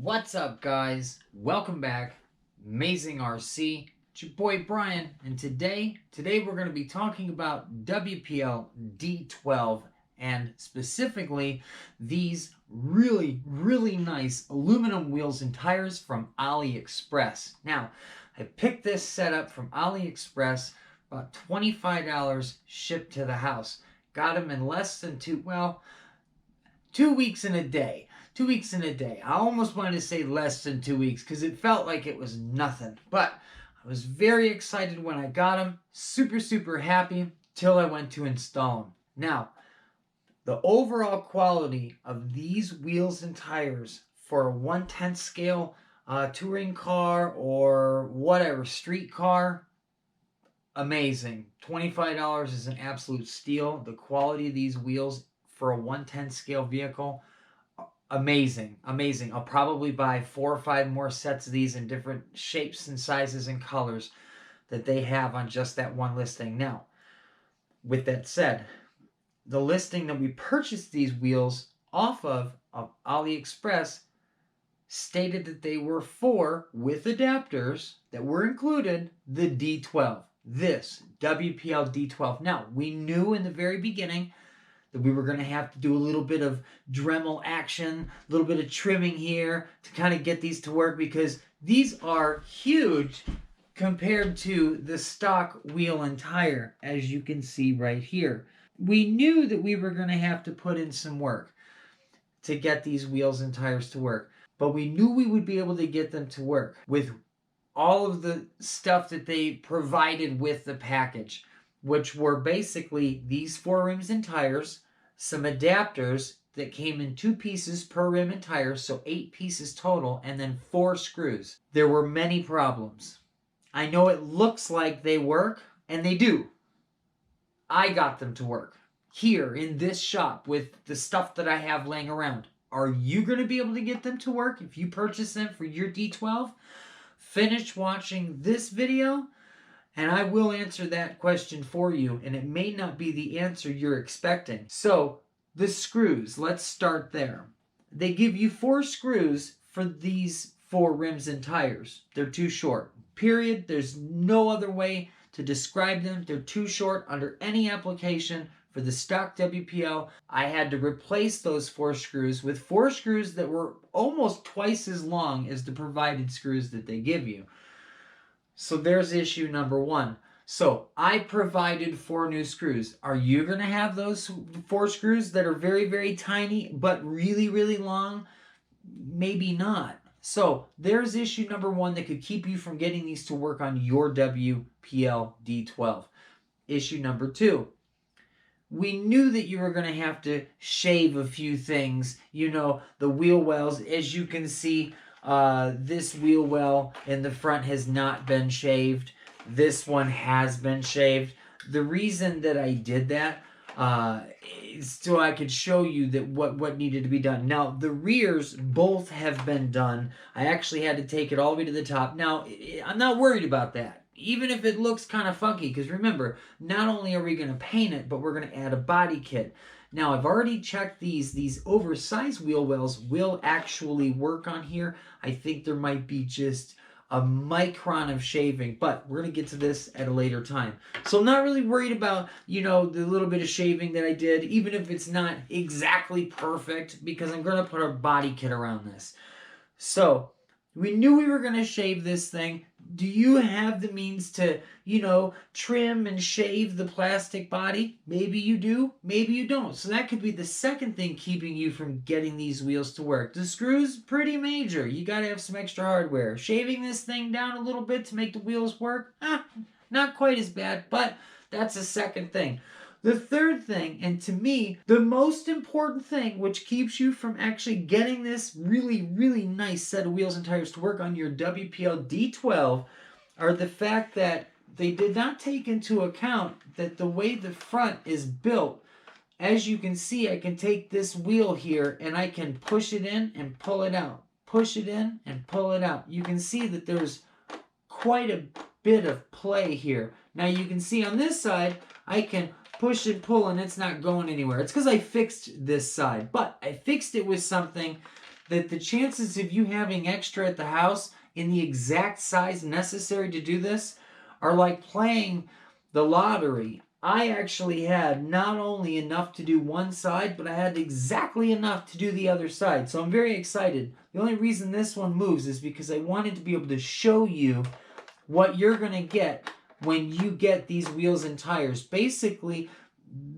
What's up, guys? Welcome back. Amazing RC. It's your boy Brian, and today we're going to be talking about WPL D12 and specifically these really nice aluminum wheels and tires from AliExpress. Now, I picked this setup from AliExpress, about $25 shipped to the house. Got them in less than 2 weeks and a day. 2 weeks in a day. I almost wanted to say less than 2 weeks because it felt like it was nothing. But I was very excited when I got them. Super happy till I went to install them. Now, the overall quality of these wheels and tires for a 1/10 scale touring car or whatever, street car, amazing. $25 is an absolute steal. The quality of these wheels for a 1/10 scale vehicle, amazing. I'll probably buy 4 or 5 more sets of these in different shapes and sizes and colors that they have on just that one listing. Now, with that said, the listing that we purchased these wheels off of AliExpress stated that they were for, with adapters that were included, the D12. This WPL D12. Now, we knew in the very beginning that we were going to have to do a little bit of Dremel action, a little bit of trimming here to kind of get these to work because these are huge compared to the stock wheel and tire, as you can see right here. We knew that we were going to have to put in some work to get these wheels and tires to work, but we knew we would be able to get them to work with all of the stuff that they provided with the package, which were basically these 4 rims and tires, some adapters that came in 2 pieces per rim and tire, so 8 pieces total, and then 4 screws. There were many problems. I know it looks like they work, and they do. I got them to work here in this shop with the stuff that I have laying around. Are you going to be able to get them to work if you purchase them for your D12? Finish watching this video and I will answer that question for you, and it may not be the answer you're expecting. So, the screws, let's start there. They give you 4 screws for these 4 rims and tires. They're too short. Period. There's no other way to describe them. They're too short under any application for the stock WPL. I had to replace those 4 screws with 4 screws that were almost twice as long as the provided screws that they give you. So there's issue number 1. So I provided 4 new screws. Are you going to have those 4 screws that are very tiny but really long? Maybe not. So there's issue number 1 that could keep you from getting these to work on your WPL D12. Issue number 2. We knew that you were going to have to shave a few things. You know, the wheel wells, as you can see, this wheel well in the front has not been shaved. This one has been shaved. The reason that I did that is so I could show you that what needed to be done. Now, the rears both have been done. I actually had to take it all the way to the top. Now, I'm not worried about that, even if it looks kind of funky, because remember, not only are we going to paint it, but we're going to add a body kit. Now, I've already checked these oversized wheel wells will actually work on here. I think there might be just a micron of shaving, but we're going to get to this at a later time. So I'm not really worried about, the little bit of shaving that I did, even if it's not exactly perfect, because I'm going to put a body kit around this. So we knew we were going to shave this thing. Do you have the means to, trim and shave the plastic body? Maybe you do, maybe you don't. So that could be the second thing keeping you from getting these wheels to work. The screws, pretty major. You got to have some extra hardware. Shaving this thing down a little bit to make the wheels work? Not quite as bad, but that's the second thing. The third thing, and to me, the most important thing, which keeps you from actually getting this really nice set of wheels and tires to work on your WPL D12, are the fact that they did not take into account that the way the front is built, as you can see, I can take this wheel here and I can push it in and pull it out. Push it in and pull it out. You can see that there's quite a bit of play here. Now you can see on this side, I can push and pull and it's not going anywhere. It's because I fixed this side, but I fixed it with something that the chances of you having extra at the house in the exact size necessary to do this are like playing the lottery. I actually had not only enough to do one side, but I had exactly enough to do the other side. So I'm very excited. The only reason this one moves is because I wanted to be able to show you what you're going to get when you get these wheels and tires. Basically,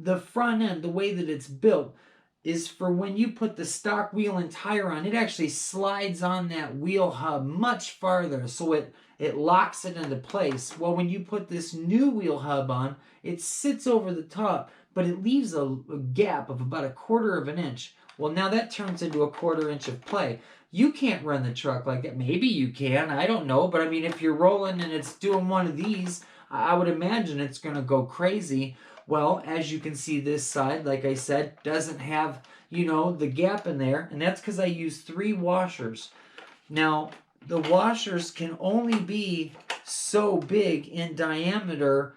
the front end, the way that it's built, is for when you put the stock wheel and tire on, it actually slides on that wheel hub much farther, so it locks it into place. Well, when you put this new wheel hub on, it sits over the top, but it leaves a gap of about 1/4 of an inch. Well, now that turns into 1/4 inch of play. You can't run the truck like that. Maybe you can, I don't know, but I mean, if you're rolling and it's doing one of these, I would imagine it's going to go crazy. Well, as you can see, this side, like I said, doesn't have, the gap in there, and that's because I used 3 washers. Now, the washers can only be so big in diameter,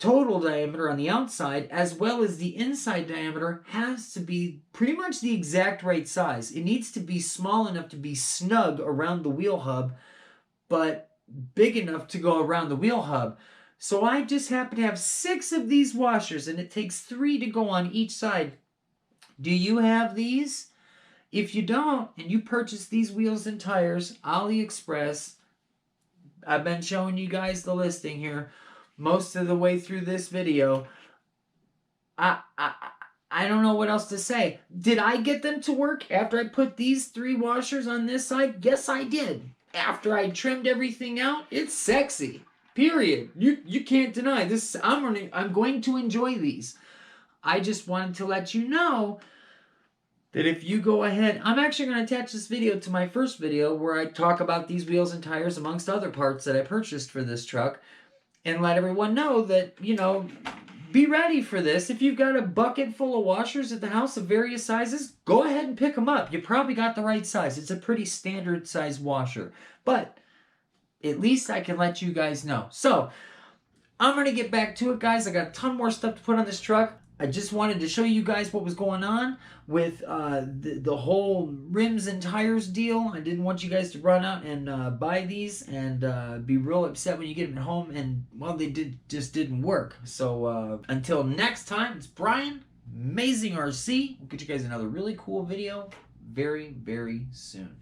total diameter on the outside, as well as the inside diameter has to be pretty much the exact right size. It needs to be small enough to be snug around the wheel hub, but big enough to go around the wheel hub. So I just happen to have 6 of these washers, and it takes 3 to go on each side. Do you have these? If you don't, and you purchase these wheels and tires, AliExpress, I've been showing you guys the listing here most of the way through this video. I don't know what else to say. Did I get them to work after I put these 3 washers on this side? Yes, I did. After I trimmed everything out, it's sexy. Period. You can't deny this. I'm going to enjoy these. I just wanted to let you know that if you go ahead, I'm actually going to attach this video to my first video where I talk about these wheels and tires amongst other parts that I purchased for this truck, and let everyone know that, be ready for this. If you've got a bucket full of washers at the house of various sizes, go ahead and pick them up. You probably got the right size. It's a pretty standard size washer. But at least I can let you guys know. So, I'm going to get back to it, guys. I got a ton more stuff to put on this truck. I just wanted to show you guys what was going on with the whole rims and tires deal. I didn't want you guys to run out and buy these and be real upset when you get them at home. And, well, they just didn't work. So, until next time, it's Brian, Amazing RC. We'll get you guys another really cool video very, very soon.